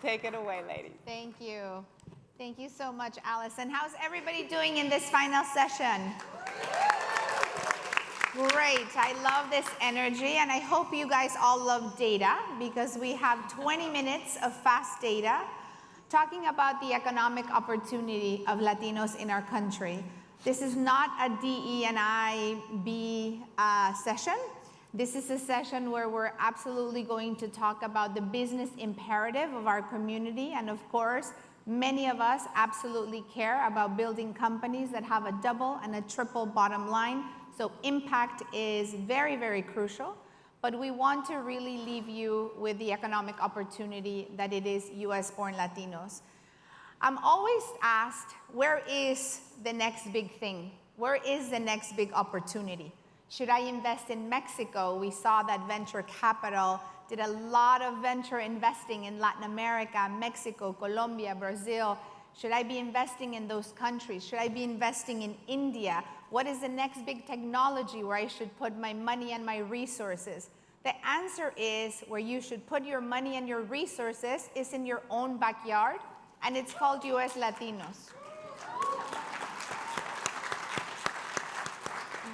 Take it away, ladies. Thank you. Thank you so much, Allison. How's everybody doing in this final session? Great. I love this energy, and I hope you guys all love data, because we have 20 minutes of fast data talking about the economic opportunity of Latinos in our country. This is not a DE&I-B session. This is a session where we're absolutely going to talk about the business imperative of our community. And of course, many of us absolutely care about building companies that have a double and a triple bottom line. So impact is very, very crucial. But we want to really leave you with the economic opportunity that it is US-born Latinos. I'm always asked, where is the next big thing? Where is the next big opportunity? Should I invest in Mexico? We saw that venture capital did a lot of venture investing in Latin America, Mexico, Colombia, Brazil. Should I be investing in those countries? Should I be investing in India? What is the next big technology where I should put my money and my resources? The answer is where you should put your money and your resources is in your own backyard, and it's called US Latinos.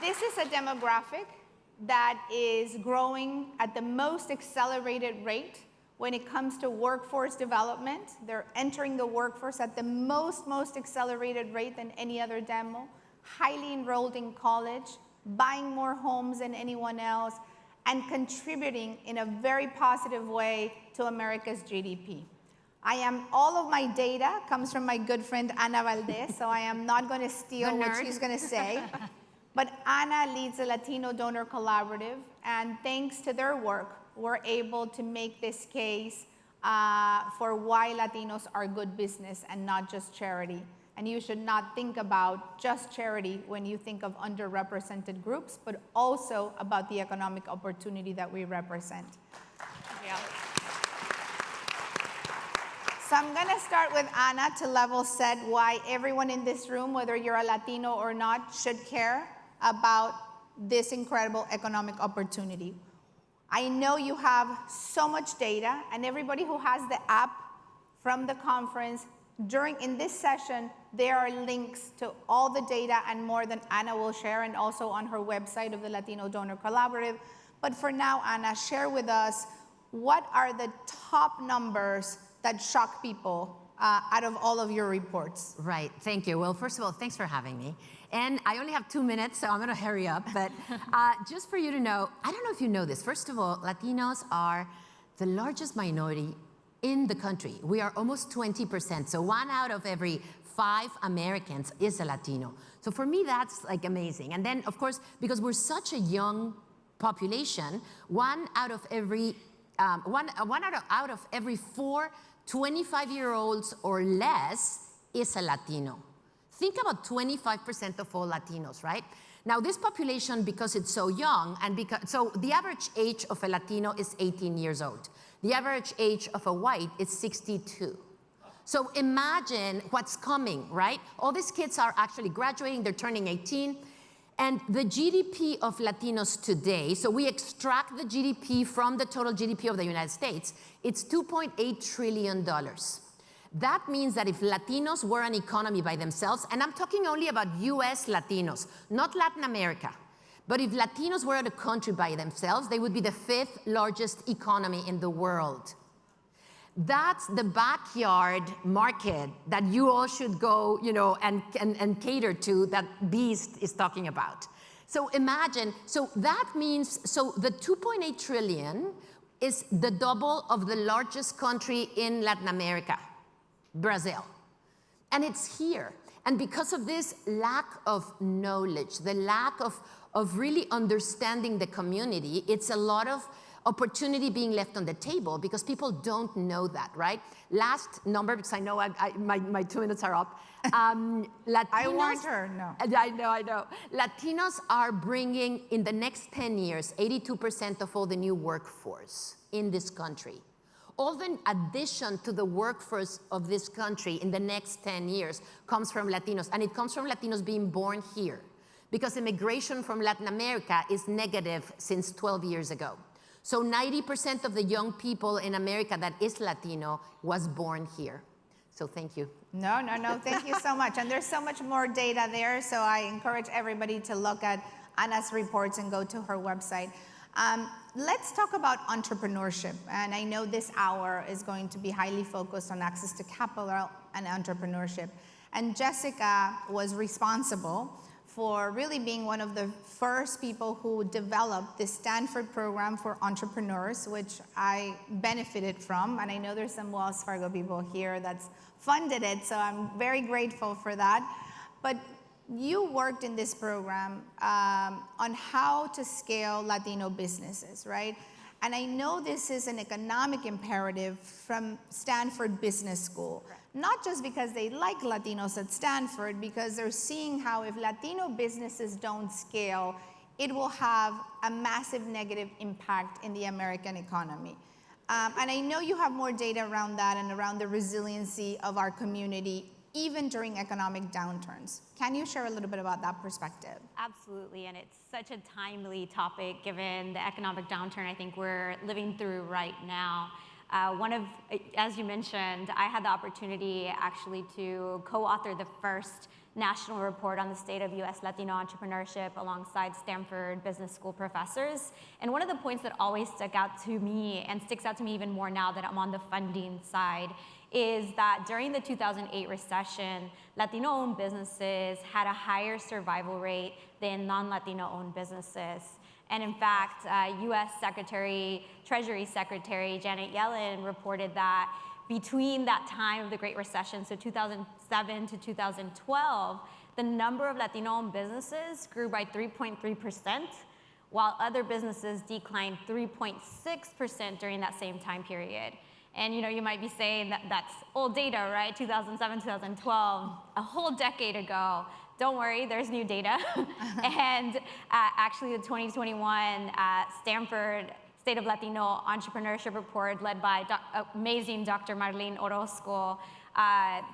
This is a demographic that is growing at the most accelerated rate when it comes to workforce development. They're entering the workforce at the most accelerated rate than any other demo, highly enrolled in college, buying more homes than anyone else, and contributing in a very positive way to America's GDP. All of my data comes from my good friend Ana Valdez, so I am not going to steal what she's going to say. But Ana leads the Latino Donor Collaborative, and thanks to their work, we're able to make this case for why Latinos are good business and not just charity. And you should not think about just charity when you think of underrepresented groups, but also about the economic opportunity that we represent. Yeah. So I'm going to start with Ana to level set why everyone in this room, whether you're a Latino or not, should care about this incredible economic opportunity. I know you have so much data, and everybody who has the app from the conference, in this session, there are links to all the data and more than Ana will share, and also on her website of the Latino Donor Collaborative. But for now, Ana, share with us, what are the top numbers that shock people out of all of your reports? Right, thank you. Well, first of all, thanks for having me. And I only have 2 minutes, so I'm gonna hurry up. But just for you to know, I don't know if you know this. First of all, Latinos are the largest minority in the country. We are almost 20%. So 1 out of every 5 Americans is a Latino. So for me, that's like amazing. And then, of course, because we're such a young population, 1 out of every 4 25-year-olds or less is a Latino. Think about 25% of all Latinos, right? Now, this population, because it's so young, so the average age of a Latino is 18 years old. The average age of a white is 62. So imagine what's coming, right? All these kids are actually graduating, they're turning 18. And the GDP of Latinos today, so we extract the GDP from the total GDP of the United States, it's $2.8 trillion. That means that if Latinos were an economy by themselves, and I'm talking only about US Latinos, not Latin America, but if Latinos were a country by themselves, they would be the 5th largest economy in the world. That's the backyard market that you all should go, and cater to, that Beast is talking about. So imagine, so that means, so the 2.8 trillion is the double of the largest country in Latin America, Brazil. And it's here. And because of this lack of knowledge, the lack of really understanding the community, it's a lot of opportunity being left on the table because people don't know that, right? Last number, because I know my 2 minutes are up. Latinos, I warned her, no. I know. Latinos are bringing, in the next 10 years, 82% of all the new workforce in this country. All the addition to the workforce of this country in the next 10 years comes from Latinos, and it comes from Latinos being born here, because immigration from Latin America is negative since 12 years ago. So 90% of the young people in America that is Latino was born here. So thank you. No, thank you so much. And there's so much more data there, so I encourage everybody to look at Ana's reports and go to her website. Let's talk about entrepreneurship. And I know this hour is going to be highly focused on access to capital and entrepreneurship. And Jessica was responsible for really being one of the first people who developed the Stanford program for entrepreneurs, which I benefited from. And I know there's some Wells Fargo people here that's funded it, so I'm very grateful for that. But you worked in this program on how to scale Latino businesses, right? And I know this is an economic imperative from Stanford Business School. Right. Not just because they like Latinos at Stanford, because they're seeing how if Latino businesses don't scale, it will have a massive negative impact in the American economy. And I know you have more data around that and around the resiliency of our community, even during economic downturns. Can you share a little bit about that perspective? Absolutely, and it's such a timely topic given the economic downturn I think we're living through right now. As you mentioned, I had the opportunity actually to co-author the first national report on the state of U.S. Latino entrepreneurship alongside Stanford Business School professors. And one of the points that always stuck out to me and sticks out to me even more now that I'm on the funding side is that during the 2008 recession, Latino-owned businesses had a higher survival rate than non-Latino-owned businesses. And in fact, U.S. Treasury Secretary Janet Yellen reported that between that time of the Great Recession, so 2007 to 2012, the number of Latino-owned businesses grew by 3.3%, while other businesses declined 3.6% during that same time period. And you might be saying that that's old data, right? 2007, 2012, a whole decade ago. Don't worry, there's new data. And actually the 2021 Stanford State of Latino Entrepreneurship Report led by amazing Dr. Marlene Orozco,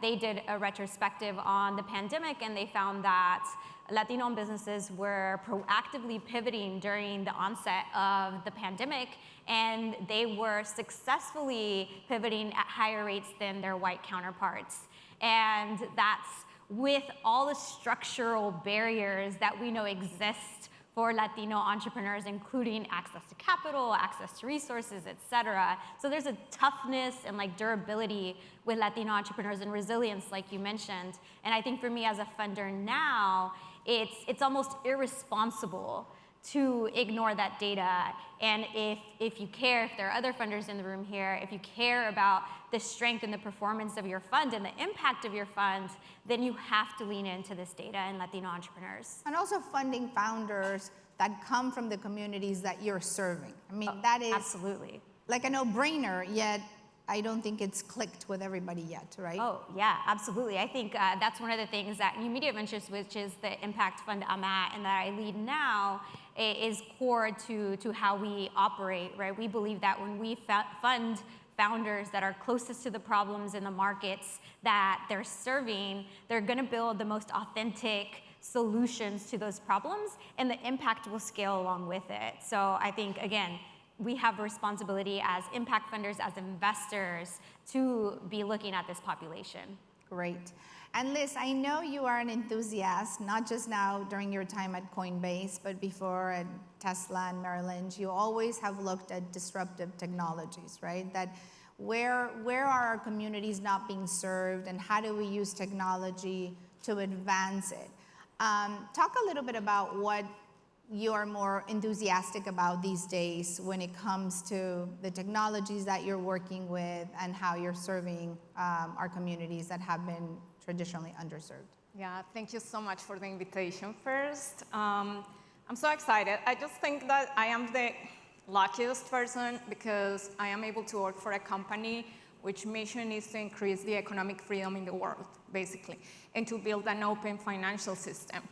they did a retrospective on the pandemic, and they found that Latino businesses were proactively pivoting during the onset of the pandemic, and they were successfully pivoting at higher rates than their white counterparts. And that's with all the structural barriers that we know exist for Latino entrepreneurs, including access to capital, access to resources, et cetera. So there's a toughness and durability with Latino entrepreneurs and resilience, like you mentioned. And I think for me as a funder now, it's almost irresponsible to ignore that data. And if you care, if there are other funders in the room here, if you care about the strength and the performance of your fund and the impact of your fund, then you have to lean into this data and Latino entrepreneurs. And also funding founders that come from the communities that you're serving. I mean, that is absolutely like a no-brainer, yet I don't think it's clicked with everybody yet, right? Oh, yeah, absolutely. I think that's one of the things that New Media Ventures, which is the impact fund I'm at and that I lead now, is core to how we operate, right? We believe that when we fund founders that are closest to the problems in the markets that they're serving, they're gonna build the most authentic solutions to those problems, and the impact will scale along with it. So I think, again, we have a responsibility as impact funders, as investors, to be looking at this population. Great. And Liz, I know you are an enthusiast, not just now during your time at Coinbase, but before at Tesla and Merrill Lynch. You always have looked at disruptive technologies, right? That where are our communities not being served, and how do we use technology to advance it? Talk a little bit about what you're more enthusiastic about these days when it comes to the technologies that you're working with and how you're serving our communities that have been traditionally underserved. Yeah, thank you so much for the invitation first. I'm so excited. I just think that I am the luckiest person because I am able to work for a company which mission is to increase the economic freedom in the world, basically, and to build an open financial system.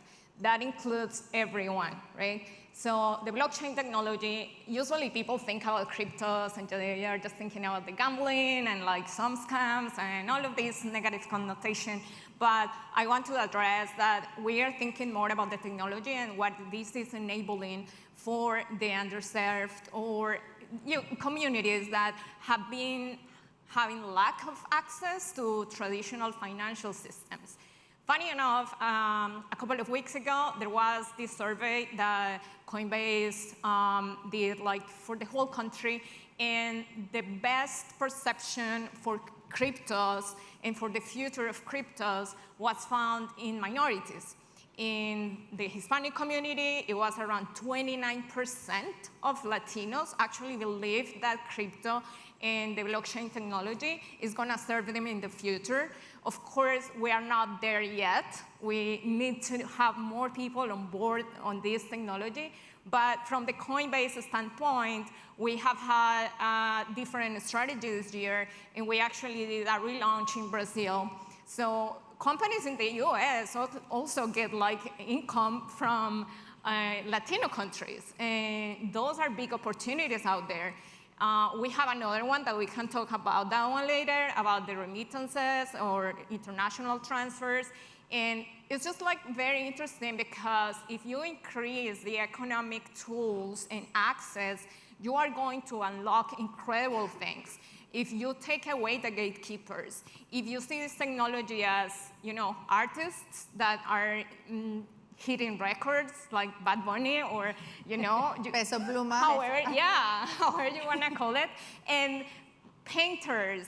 That includes everyone, right? So the blockchain technology, usually people think about cryptos and they are just thinking about the gambling and some scams and all of these negative connotation. But I want to address that we are thinking more about the technology and what this is enabling for the underserved or communities that have been having lack of access to traditional financial systems. Funny enough, a couple of weeks ago, there was this survey that Coinbase did for the whole country, and the best perception for cryptos and for the future of cryptos was found in minorities. In the Hispanic community, it was around 29% of Latinos actually believe that crypto and the blockchain technology is going to serve them in the future. Of course, we are not there yet. We need to have more people on board on this technology. But from the Coinbase standpoint, we have had different strategies this year, and we actually did a relaunch in Brazil. So companies in the US also get income from Latino countries, and those are big opportunities out there. We have another one that we can talk about that one later, about the remittances or international transfers. And it's just very interesting because if you increase the economic tools and access, you are going to unlock incredible things. If you take away the gatekeepers, if you see this technology as, artists that are hitting records like Bad Bunny or, Peso Pluma. However you want to call it, and painters,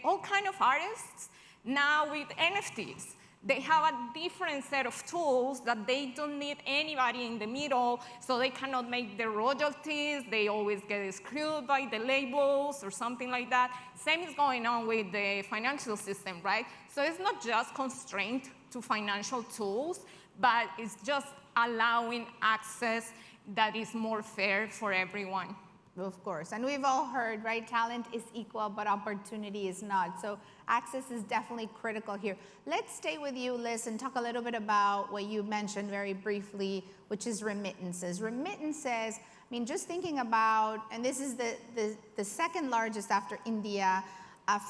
all kind of artists, now with NFTs. They have a different set of tools that they don't need anybody in the middle, so they cannot make the royalties. They always get screwed by the labels or something like that. Same is going on with the financial system, right? So it's not just constrained to financial tools, but it's just allowing access that is more fair for everyone. Of course, and we've all heard, right? Talent is equal, but opportunity is not. So access is definitely critical here. Let's stay with you, Liz, and talk a little bit about what you mentioned very briefly, which is remittances. Remittances, just thinking about, and this is the second largest after India,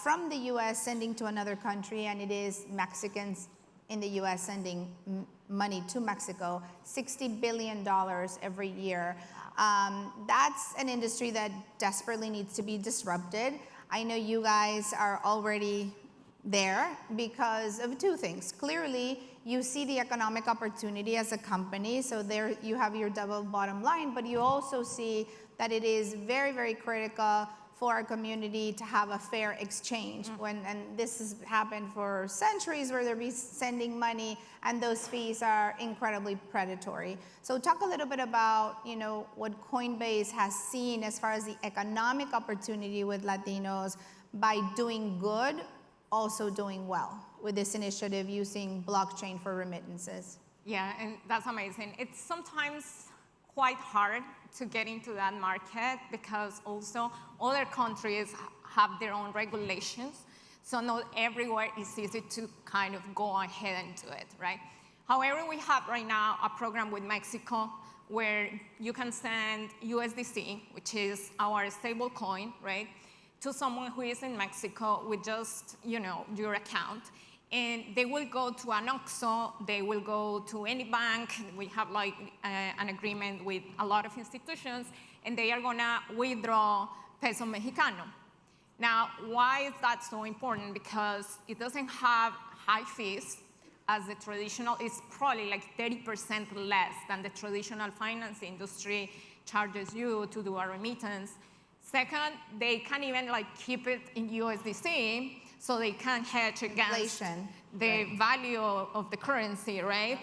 from the US sending to another country, and it is Mexicans in the US sending money to Mexico, $60 billion every year. That's an industry that desperately needs to be disrupted. I know you guys are already there because of two things. Clearly, you see the economic opportunity as a company, so there you have your double bottom line, but you also see that it is very, very critical for our community to have a fair exchange. And this has happened for centuries where they're sending money and those fees are incredibly predatory. So talk a little bit about what Coinbase has seen as far as the economic opportunity with Latinos by doing good, also doing well with this initiative using blockchain for remittances. Yeah, and that's amazing. It's sometimes quite hard to get into that market because also other countries have their own regulations. So not everywhere is easy to kind of go ahead and do it, right? However, we have right now a program with Mexico where you can send USDC, which is our stable coin, right, to someone who is in Mexico with just, your account. And they will go to an OXXO, they will go to any bank. We have an agreement with a lot of institutions, and they are gonna withdraw peso mexicano. Now, why is that so important? Because it doesn't have high fees, as the traditional, it's probably 30% less than the traditional finance industry charges you to do a remittance. Second, they can even keep it in USDC, so they can hedge against inflation, the value of the currency, right?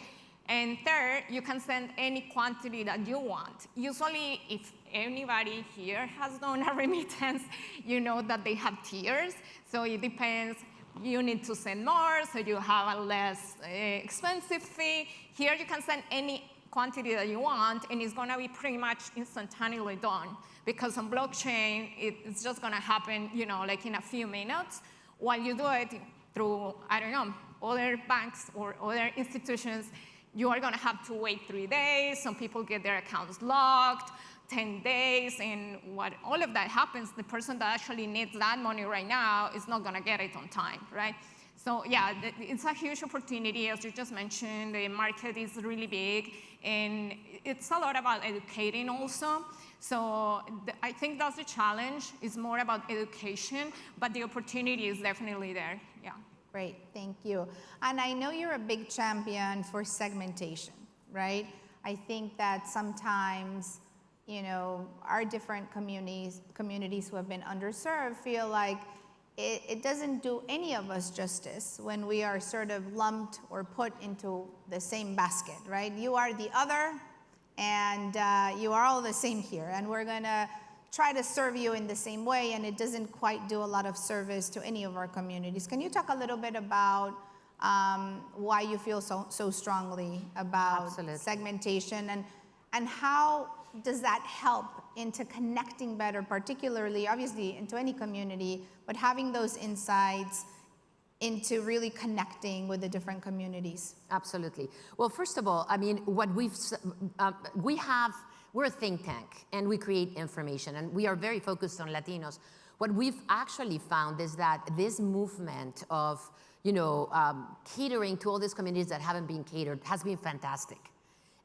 And third, you can send any quantity that you want. Usually, if anybody here has done a remittance, you know that they have tiers. So it depends. You need to send more, so you have a less expensive fee. Here, you can send any quantity that you want, and it's going to be pretty much instantaneously done. Because on blockchain, it's just going to happen, in a few minutes. While you do it through, other banks or other institutions, you are going to have to wait 3 days. Some people get their accounts locked, 10 days, and what all of that happens, the person that actually needs that money right now is not going to get it on time, right? So yeah, it's a huge opportunity. As you just mentioned, the market is really big, and it's a lot about educating also. So I think that's the challenge. It's more about education, but the opportunity is definitely there. Yeah. Great, thank you. And I know you're a big champion for segmentation, right? I think that sometimes, our different communities who have been underserved feel like it doesn't do any of us justice when we are sort of lumped or put into the same basket, right? You are the other, and you are all the same here, and we're gonna try to serve you in the same way, and it doesn't quite do a lot of service to any of our communities. Can you talk a little bit about why you feel so strongly about Absolutely. segmentation, and how does that help into connecting better, particularly, obviously, into any community, but having those insights into really connecting with the different communities? Absolutely. Well, first of all, I mean, what we're a think tank, and we create information, and we are very focused on Latinos. What we've actually found is that this movement of, catering to all these communities that haven't been catered has been fantastic.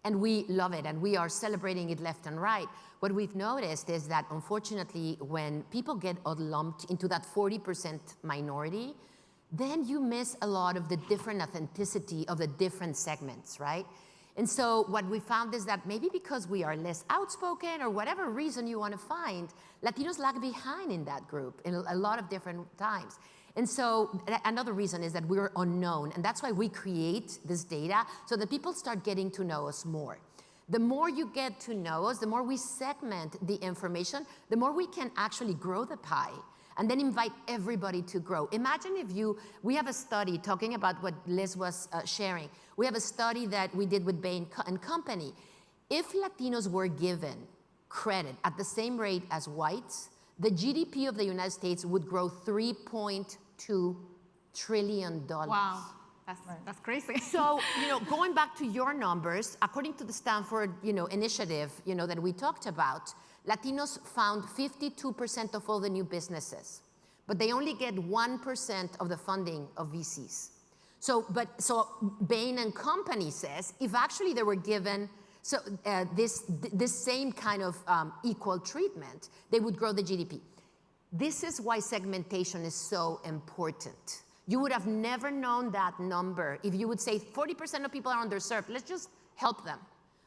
And we love it, and we are celebrating it left and right. What we've noticed is that, unfortunately, when people get lumped into that 40% minority, then you miss a lot of the different authenticity of the different segments, right? And so what we found is that maybe because we are less outspoken or whatever reason you want to find, Latinos lag behind in that group in a lot of different times. And so another reason is that we're unknown, and that's why we create this data so that people start getting to know us more. The more you get to know us, the more we segment the information, the more we can actually grow the pie and then invite everybody to grow. Imagine if we have a study talking about what Liz was sharing. We have a study that we did with Bain & Company. If Latinos were given credit at the same rate as whites, the GDP of the United States would grow $3.2 trillion. Wow, that's crazy. So, going back to your numbers, according to the Stanford, initiative, that we talked about, Latinos found 52% of all the new businesses, but they only get 1% of the funding of VCs. So Bain & Company says if actually they were given this same kind of equal treatment, they would grow the GDP. This is why segmentation is so important. You would have never known that number if you would say 40% of people are underserved. Let's just help them.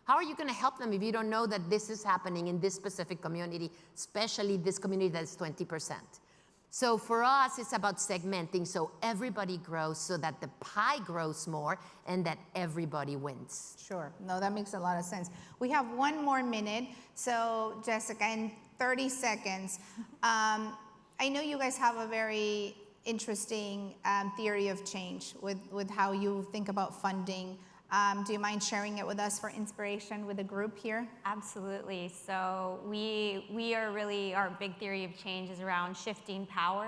How are you going to help them if you don't know that this is happening in this specific community, especially this community that's 20%? So for us, it's about segmenting so everybody grows, so that the pie grows more and that everybody wins. Sure. No, that makes a lot of sense. We have one more minute. So Jessica, in 30 seconds, I know you guys have a very interesting theory of change with how you think about funding. Do you mind sharing it with us for inspiration with the group here? Absolutely. So we are really, our big theory of change is around shifting power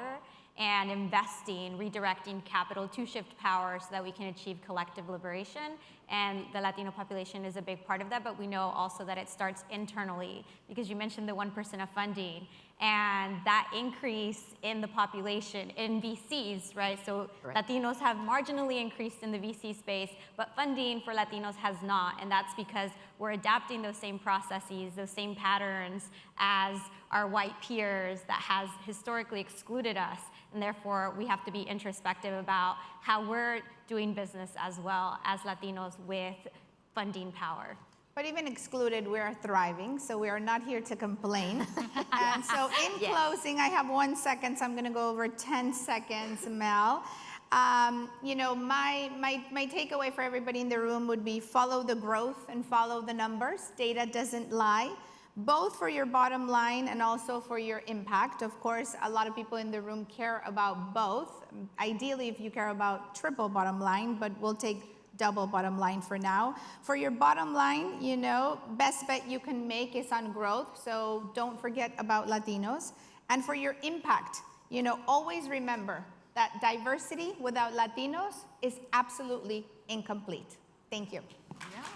and investing, redirecting capital to shift power so that we can achieve collective liberation. And the Latino population is a big part of that, but we know also that it starts internally, because you mentioned the 1% of funding, and that increase in the population in VCs, right? So Right. Latinos have marginally increased in the VC space, but funding for Latinos has not, and that's because we're adapting those same processes, those same patterns as our white peers that has historically excluded us, and therefore we have to be introspective about how we're doing business as well as Latinos with funding power. But even excluded, we are thriving, so we are not here to complain. And so in Yes. closing, I have 1 second, so I'm gonna go over 10 seconds, Mel. My takeaway for everybody in the room would be follow the growth and follow the numbers. Data doesn't lie, both for your bottom line and also for your impact. Of course, a lot of people in the room care about both. Ideally, if you care about triple bottom line, but we'll take double bottom line for now. For your bottom line, best bet you can make is on growth, so don't forget about Latinos. And for your impact, always remember that diversity without Latinos is absolutely incomplete. Thank you. Yeah.